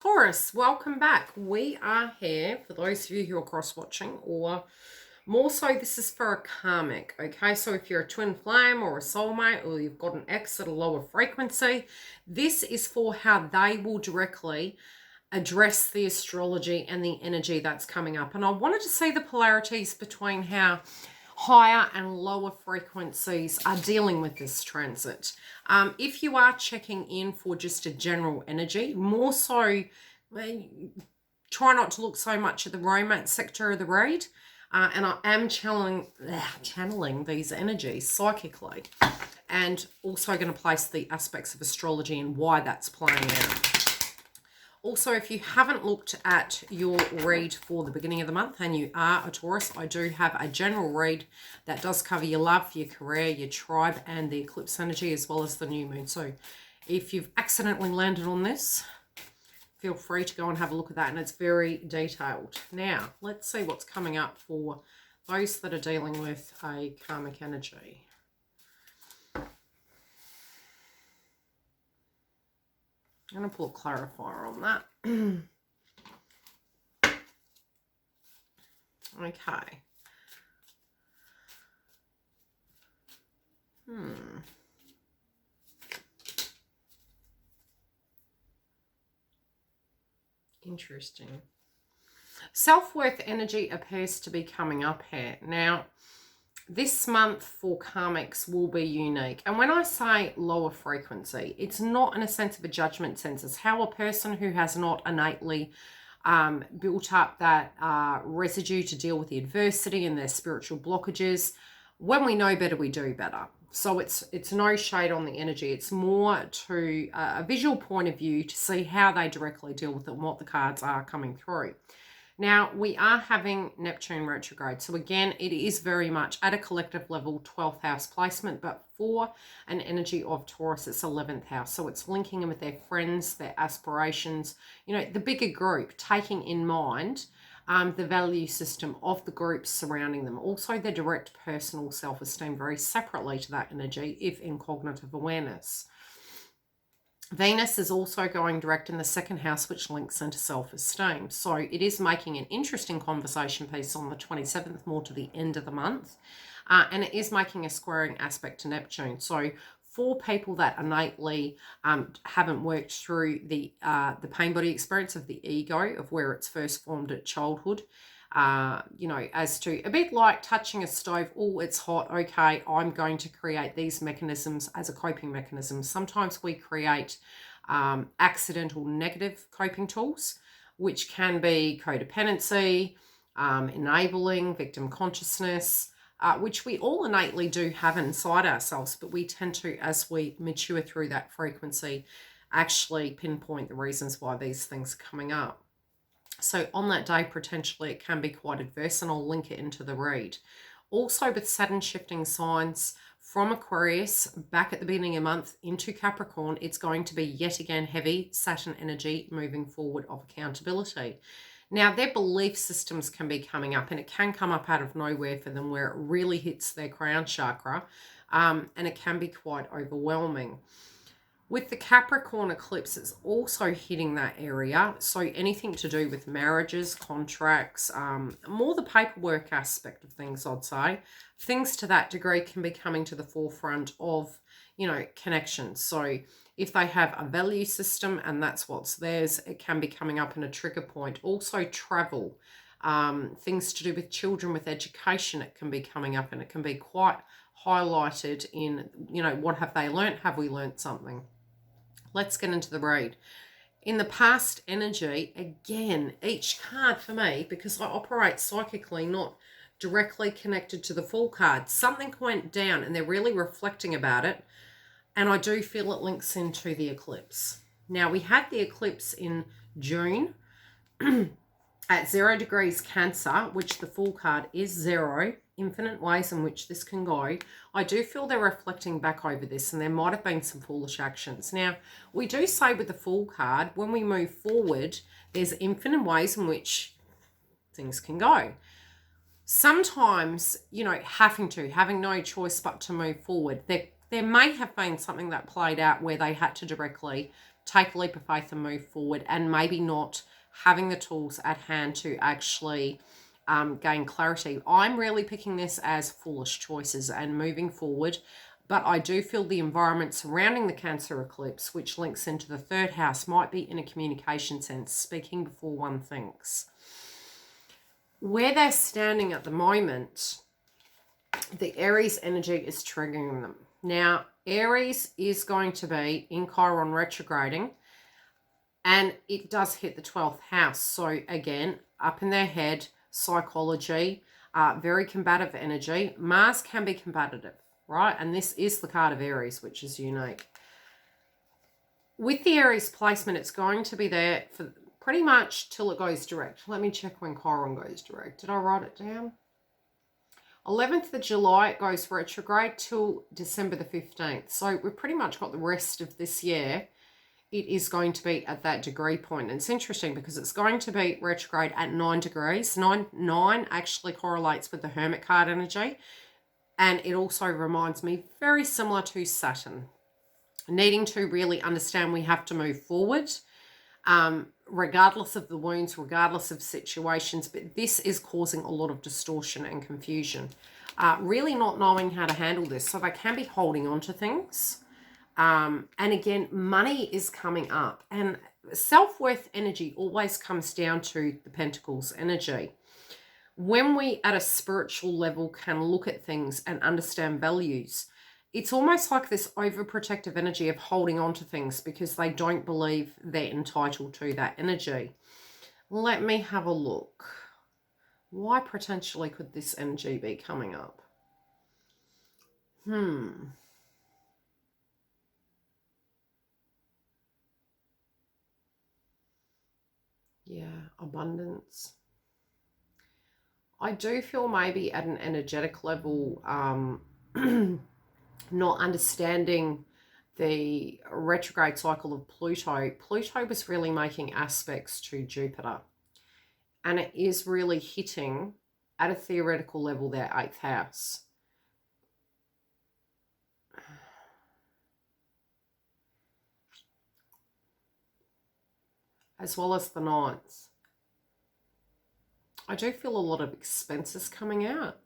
Taurus, welcome back. We are here for those of you who are cross-watching, or more so, this is for a karmic, okay? So if you're a twin flame or a soulmate, or you've got an ex at a lower frequency, this is for how they will directly address the astrology and the energy that's coming up. And I wanted to see the polarities between how higher and lower frequencies are dealing with this transit. If you are checking in for just a general energy, more so, try not to look so much at the romance sector of the read. And I am channeling these energies psychically, and also going to place the aspects of astrology and why that's playing out. Also, if you haven't looked at your read for the beginning of the month and you are a Taurus, I do have a general read that does cover your love, your career, your tribe, and the eclipse energy, as well as the new moon. So if you've accidentally landed on this, feel free to go and have a look at that, and it's very detailed. Now, let's see what's coming up for those that are dealing with a karmic energy. I'm going to pull a clarifier on that. Okay. Interesting. Self-worth energy appears to be coming up here. Now, this month for karmics will be unique. And when I say lower frequency, it's not in a sense of a judgment sense. It's how a person who has not innately built up that residue to deal with the adversity and their spiritual blockages. When we know better, we do better. So it's no shade on the energy. It's more to a visual point of view to see how they directly deal with it and what the cards are coming through. Now, we are having Neptune retrograde. So again, it is very much at a collective level, 12th house placement, but for an energy of Taurus, it's 11th house. So it's linking in with their friends, their aspirations, you know, the bigger group, taking in mind the value system of the groups surrounding them. Also, their direct personal self-esteem very separately to that energy, if in cognitive awareness. Venus is also going direct in the second house, which links into self-esteem. So it is making an interesting conversation piece on the 27th, more to the end of the month. And it is making a squaring aspect to Neptune. So for people that innately haven't worked through the pain body experience of the ego, of where it's first formed at childhood, you know, as to a bit like touching a stove, oh, it's hot, okay, I'm going to create these mechanisms as a coping mechanism. Sometimes we create accidental negative coping tools, which can be codependency, enabling, victim consciousness, which we all innately do have inside ourselves, but we tend to, as we mature through that frequency, actually pinpoint the reasons why these things are coming up. So on that day, potentially it can be quite adverse, and I'll link it into the read. Also, with Saturn shifting signs from Aquarius back at the beginning of the month into Capricorn, it's going to be yet again heavy Saturn energy moving forward of accountability. Now, their belief systems can be coming up, and it can come up out of nowhere for them, where it really hits their crown chakra, and it can be quite overwhelming. With the Capricorn eclipse, it's also hitting that area. So anything to do with marriages, contracts, more the paperwork aspect of things, I'd say. Things to that degree can be coming to the forefront of, you know, connections. So if they have a value system and that's what's theirs, it can be coming up in a trigger point. Also travel, things to do with children, with education, it can be coming up, and it can be quite highlighted in, you know, what have they learnt? Have we learnt something? Let's get into the read. In the past energy, again, each card for me, because I operate psychically, not directly connected to the full card, something went down and they're really reflecting about it. And I do feel it links into the eclipse. Now, we had the eclipse in June at 0 degrees Cancer, which the full card is 0. Infinite ways in which this can go. I do feel they're reflecting back over this, and there might have been some foolish actions. Now, we do say with the full card, when we move forward, there's infinite ways in which things can go. Sometimes, you know, having no choice but to move forward. There may have been something that played out where they had to directly take a leap of faith and move forward, and maybe not having the tools at hand to actually gain clarity. I'm really picking this as foolish choices and moving forward. But I do feel the environment surrounding the Cancer eclipse, which links into the 3rd house, might be in a communication sense, speaking before one thinks. Where they're standing at the moment, the Aries energy is triggering them. Now, Aries is going to be in Chiron retrograding, and it does hit the 12th house. So again, up in their head, psychology, very combative energy. Mars can be combative, right? And this is the card of Aries, which is unique. With the Aries placement, it's going to be there for pretty much till it goes direct. Let me check when Chiron goes direct. Did I write it down? 11th of July, it goes retrograde till December the 15th. So we've pretty much got the rest of this year. It is going to be at that degree point. And it's interesting because it's going to be retrograde at 9 degrees. 9 actually correlates with the Hermit card energy. And it also reminds me very similar to Saturn. Needing to really understand we have to move forward, regardless of the wounds, regardless of situations. But this is causing a lot of distortion and confusion. Really not knowing how to handle this. So they can be holding on to things. And again, money is coming up. And self-worth energy always comes down to the Pentacles energy. When we at a spiritual level can look at things and understand values, it's almost like this overprotective energy of holding on to things because they don't believe they're entitled to that energy. Let me have a look. Why potentially could this energy be coming up? Yeah, abundance. I do feel maybe at an energetic level, not understanding the retrograde cycle of Pluto. Pluto was really making aspects to Jupiter. And it is really hitting, at a theoretical level, their 8th house. As well as the 9th. I do feel a lot of expenses coming out.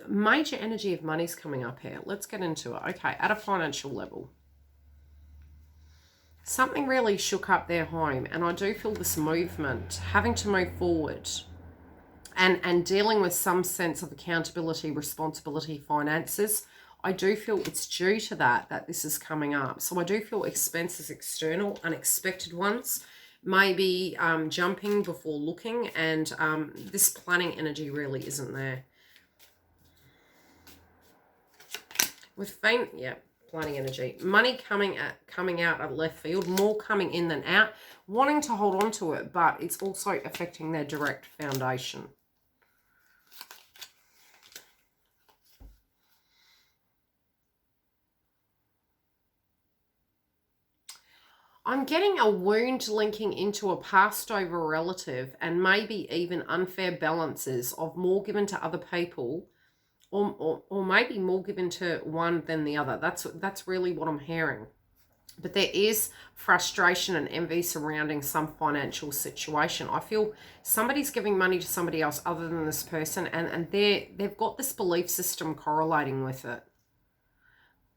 Major energy of money's coming up here. Let's get into it. Okay, at a financial level. Something really shook up their home, and I do feel this movement, having to move forward and dealing with some sense of accountability, responsibility, finances. I do feel it's due to that this is coming up. So I do feel expenses, external, unexpected ones, maybe jumping before looking, and this planning energy really isn't there. With fame, yeah, planning energy. Money coming out of left field, more coming in than out, wanting to hold on to it, but it's also affecting their direct foundation. I'm getting a wound linking into a passed over relative, and maybe even unfair balances of more given to other people, or maybe more given to one than the other. That's really what I'm hearing. But there is frustration and envy surrounding some financial situation. I feel somebody's giving money to somebody else other than this person, and they've got this belief system correlating with it.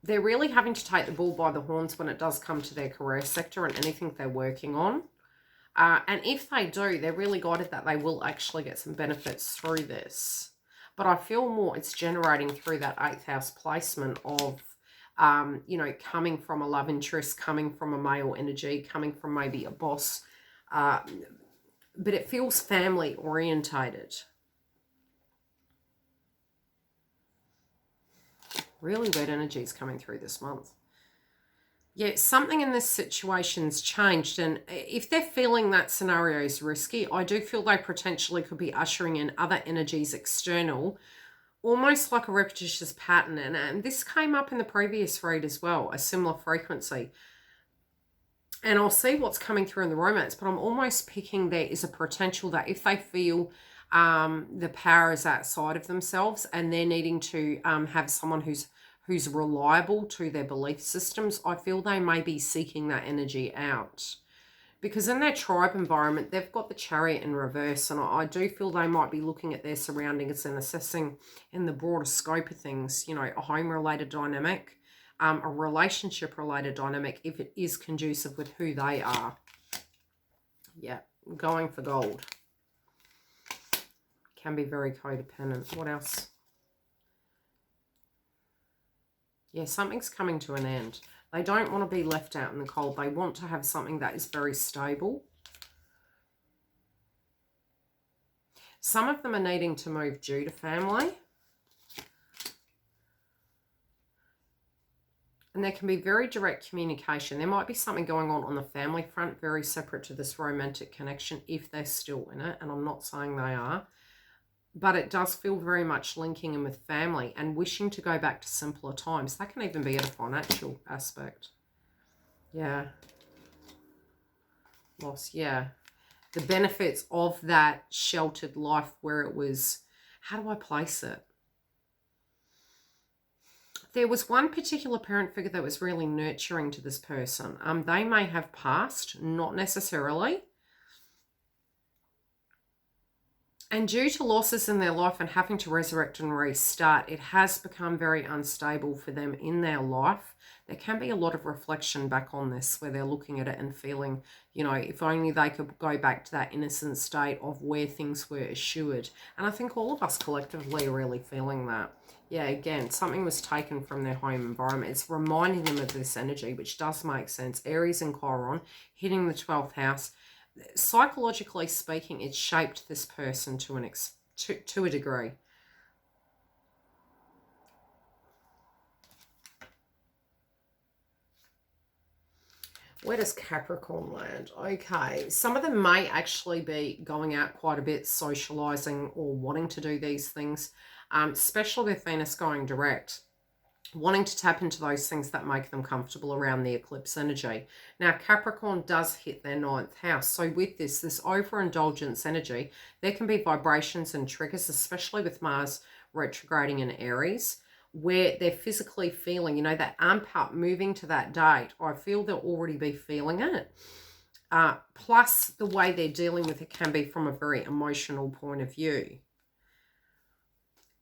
They're really having to take the bull by the horns when it does come to their career sector and anything they're working on. And if they do, they're really guided that they will actually get some benefits through this. But I feel more it's generating through that 8th house placement of, coming from a love interest, coming from a male energy, coming from maybe a boss. But it feels family orientated. Really weird energies coming through this month. Yeah, something in this situation's changed. And if they're feeling that scenario is risky, I do feel they potentially could be ushering in other energies external, almost like a repetitious pattern. And this came up in the previous read as well, a similar frequency. And I'll see what's coming through in the romance, but I'm almost picking there is a potential that if they feel the power is outside of themselves and they're needing to have someone who's who's reliable to their belief systems, I feel they may be seeking that energy out. Because in their tribe environment, they've got the Chariot in reverse. And I do feel they might be looking at their surroundings and assessing in the broader scope of things, you know, a home-related dynamic, a relationship-related dynamic, if it is conducive with who they are. Yeah, going for gold. Can be very codependent. What else? Yeah, something's coming to an end. They don't want to be left out in the cold. They want to have something that is very stable. Some of them are needing to move due to family. And there can be very direct communication. There might be something going on the family front, very separate to this romantic connection, if they're still in it. And I'm not saying they are. But it does feel very much linking in with family and wishing to go back to simpler times. That can even be at a financial aspect. Yeah. Loss, yeah. The benefits of that sheltered life where it was, how do I place it? There was one particular parent figure that was really nurturing to this person. They may have passed, not necessarily. And due to losses in their life and having to resurrect and restart, it has become very unstable for them in their life. There can be a lot of reflection back on this where they're looking at it and feeling, you know, if only they could go back to that innocent state of where things were assured. And I think all of us collectively are really feeling that. Yeah, again, something was taken from their home environment. It's reminding them of this energy, which does make sense. Aries and Chiron hitting the 12th house. Psychologically speaking, it shaped this person to a degree. Where does Capricorn land? Okay, some of them may actually be going out quite a bit, socializing or wanting to do these things, especially with Venus going direct. Wanting to tap into those things that make them comfortable around the eclipse energy. Now, Capricorn does hit their 9th house. So with this overindulgence energy, there can be vibrations and triggers, especially with Mars retrograding in Aries, where they're physically feeling, you know, that amp up moving to that date. I feel they'll already be feeling it. Plus, the way they're dealing with it can be from a very emotional point of view.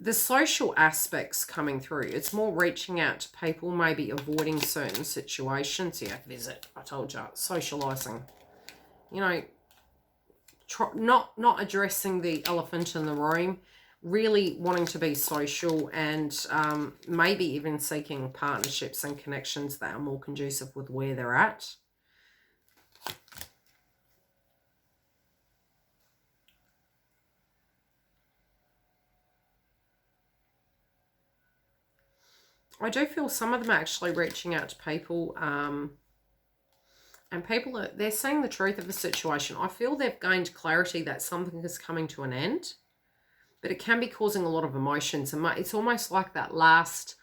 The social aspects coming through, it's more reaching out to people, maybe avoiding certain situations. Yeah, visit, I told you, socializing. You know, not addressing the elephant in the room, really wanting to be social and maybe even seeking partnerships and connections that are more conducive with where they're at. I do feel some of them are actually reaching out to people, and people they're seeing the truth of the situation. I feel they've gained clarity that something is coming to an end, but it can be causing a lot of emotions. And it's almost like that last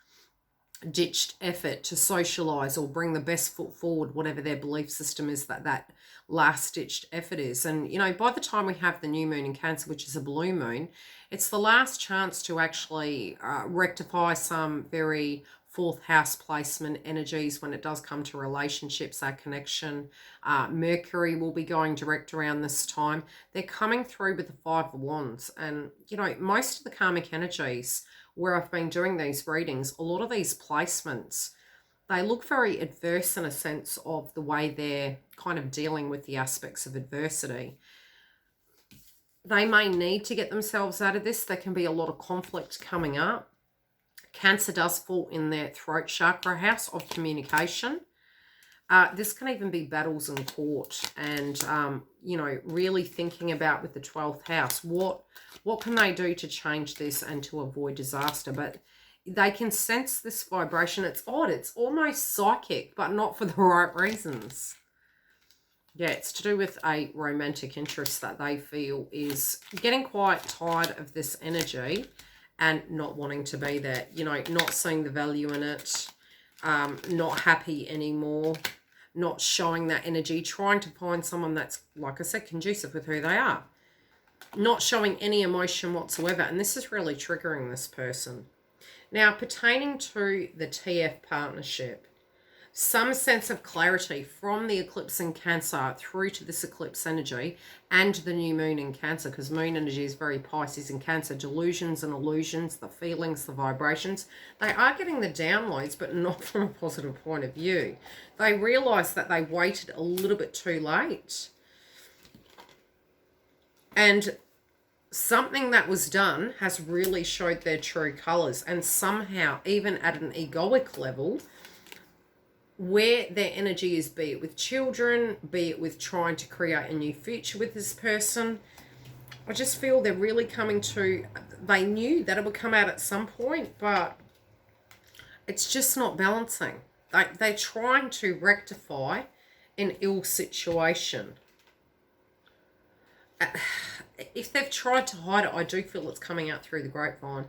ditched effort to socialize or bring the best foot forward, whatever their belief system is, that last ditched effort is. And, you know, by the time we have the new moon in Cancer, which is a blue moon, it's the last chance to actually rectify some very 4th house placement energies when it does come to relationships, our connection. Mercury will be going direct around this time. They're coming through with the 5 of Wands. And, you know, most of the karmic energies where I've been doing these readings, a lot of these placements, they look very adverse in a sense of the way they're kind of dealing with the aspects of adversity. They may need to get themselves out of this. There can be a lot of conflict coming up. Cancer does fall in their throat chakra house of communication. This can even be battles in court and, you know, really thinking about with the 12th house, what can they do to change this and to avoid disaster? But they can sense this vibration. It's odd. It's almost psychic, but not for the right reasons. Yeah, it's to do with a romantic interest that they feel is getting quite tired of this energy and not wanting to be there. You know, not seeing the value in it, not happy anymore, not showing that energy, trying to find someone that's, like I said, conducive with who they are. Not showing any emotion whatsoever. And this is really triggering this person. Now, pertaining to the TF partnership, some sense of clarity from the eclipse in Cancer through to this eclipse energy and the new moon in Cancer, because moon energy is very Pisces in Cancer. Delusions and illusions, the feelings, the vibrations, they are getting the downloads, but not from a positive point of view. They realise that they waited a little bit too late. And something that was done has really showed their true colours. And somehow, even at an egoic level, where their energy is, be it with children, be it with trying to create a new future with this person, I just feel they're really coming to, they knew that it would come out at some point, but it's just not balancing. They're trying to rectify an ill situation. If they've tried to hide it, I do feel it's coming out through the grapevine.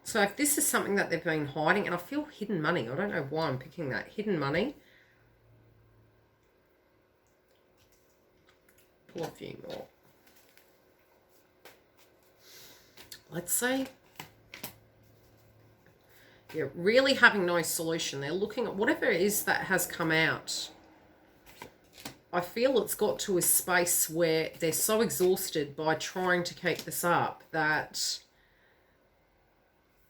So if this is something that they've been hiding, and I feel hidden money. I don't know why I'm picking that. Hidden money. Pull a few more. Let's see. Yeah, really having no solution. They're looking at whatever it is that has come out. I feel it's got to a space where they're so exhausted by trying to keep this up that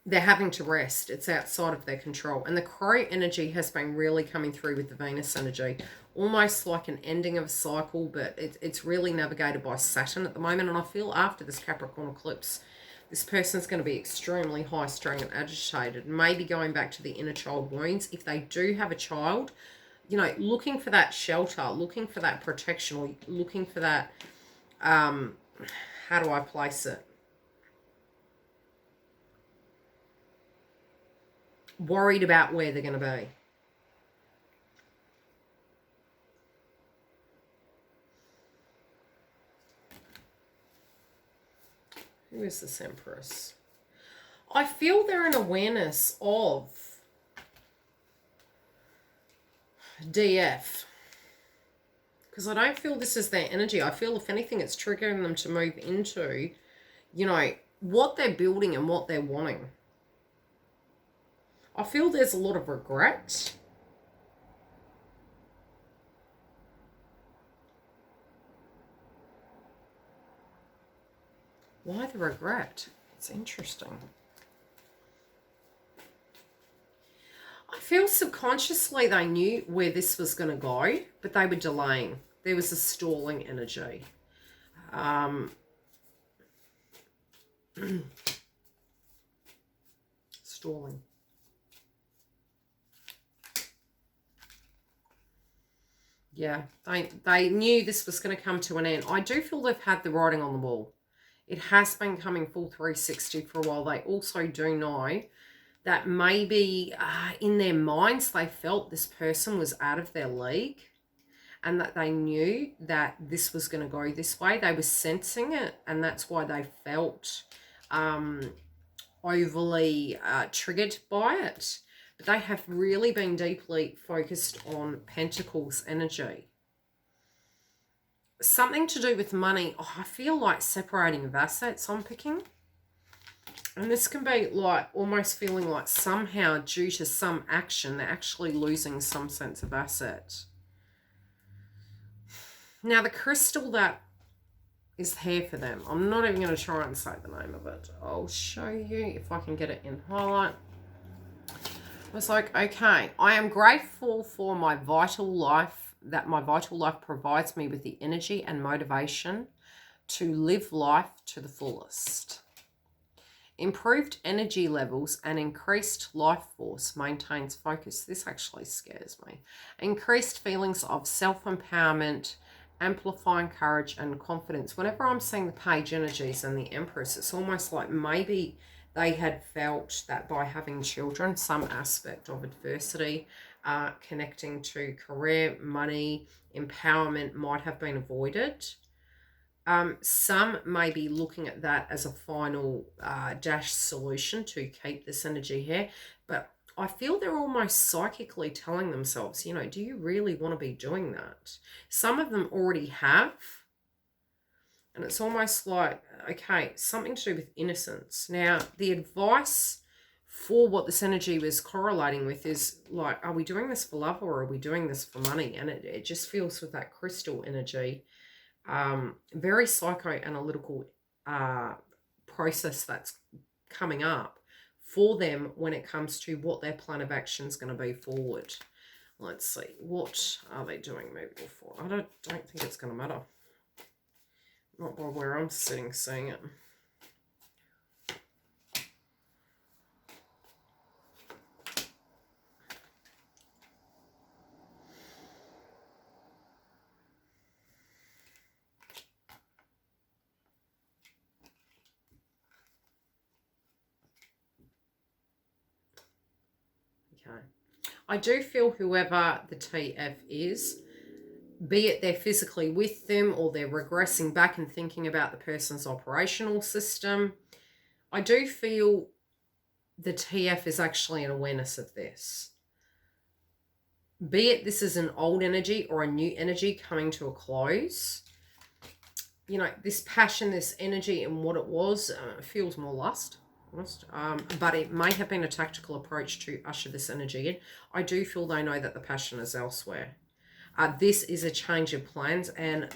they're having to rest. It's outside of their control. And the Crow energy has been really coming through with the Venus energy. Almost like an ending of a cycle, but it's really navigated by Saturn at the moment. And I feel after this Capricorn eclipse, this person's going to be extremely high-strung and agitated. Maybe going back to the inner child wounds. If they do have a child, you know, looking for that shelter, looking for that protection, or looking for that, how do I place it? Worried about where they're going to be. Who is this Empress? I feel they're in awareness of DF. Because I don't feel this is their energy. I feel, if anything, it's triggering them to move into, you know, what they're building and what they're wanting. I feel there's a lot of regret. Why the regret? It's interesting. I feel subconsciously they knew where this was going to go, but they were delaying. There was a stalling energy. Stalling. Yeah, they knew this was going to come to an end. I do feel they've had the writing on the wall. It has been coming full 360 for a while. They also do know that maybe in their minds they felt this person was out of their league, and that they knew that this was going to go this way. They were sensing it, and that's why they felt overly triggered by it. But they have really been deeply focused on Pentacles energy. Something to do with money. Oh, I feel like separating of assets I'm picking. And this can be like almost feeling like somehow due to some action, they're actually losing some sense of asset. Now, the crystal that is here for them, I'm not even going to try and say the name of it. I'll show you if I can get it in highlight. I was like, okay, I am grateful for my vital life, that my vital life provides me with the energy and motivation to live life to the fullest. Improved energy levels and increased life force maintains focus. This actually scares me. Increased feelings of self-empowerment, amplifying courage and confidence. Whenever I'm seeing the page energies and the Empress, it's almost like maybe they had felt that by having children, some aspect of adversity, connecting to career, money, empowerment might have been avoided. Some may be looking at that as a final dash solution to keep this energy here. But I feel they're almost psychically telling themselves, you know, do you really want to be doing that? Some of them already have. And it's almost like, okay, something to do with innocence. Now, the advice for what this energy was correlating with is like, are we doing this for love or are we doing this for money? And it just feels with that crystal energy, very psychoanalytical process that's coming up for them when it comes to what their plan of action is going to be forward. Let's see, what are they doing moving forward? I don't think it's going to matter. Not by where I'm sitting seeing it. Okay. I do feel whoever the TF is, be it they're physically with them or they're regressing back and thinking about the person's operational system, I do feel the TF is actually an awareness of this. Be it this is an old energy or a new energy coming to a close. You know, this passion, this energy and what it was feels more lust. But it may have been a tactical approach to usher this energy in. I do feel they know that the passion is elsewhere. This is a change of plans, and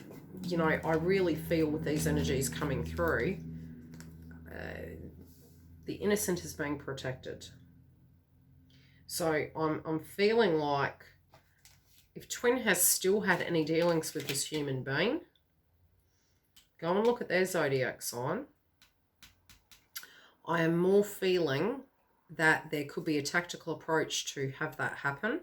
you know, I really feel with these energies coming through, the innocent is being protected. So I'm feeling like if Twin has still had any dealings with this human being, go and look at their zodiac sign. I am more feeling that there could be a tactical approach to have that happen,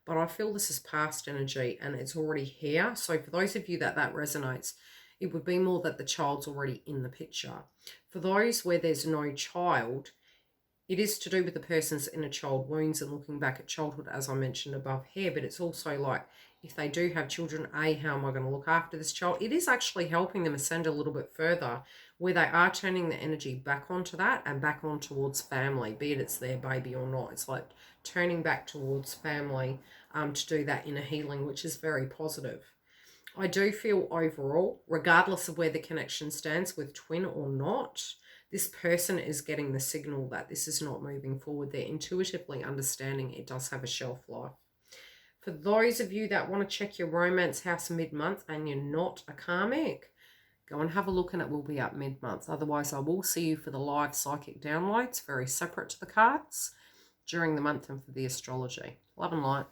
but I feel this is past energy and it's already here. So for those of you that resonates, it would be more that the child's already in the picture. For those where there's no child, it is to do with the person's inner child wounds and looking back at childhood, as I mentioned above here, but it's also like, if they do have children, how am I going to look after this child? It is actually helping them ascend a little bit further, where they are turning the energy back onto that and back on towards family, be it it's their baby or not. It's like turning back towards family to do that inner healing, which is very positive. I do feel overall, regardless of where the connection stands with Twin or not, this person is getting the signal that this is not moving forward. They're intuitively understanding it does have a shelf life. For those of you that want to check your romance house mid-month and you're not a karmic, go and have a look and it will be up mid-month. Otherwise, I will see you for the live psychic downloads, very separate to the cards, during the month and for the astrology. Love and light.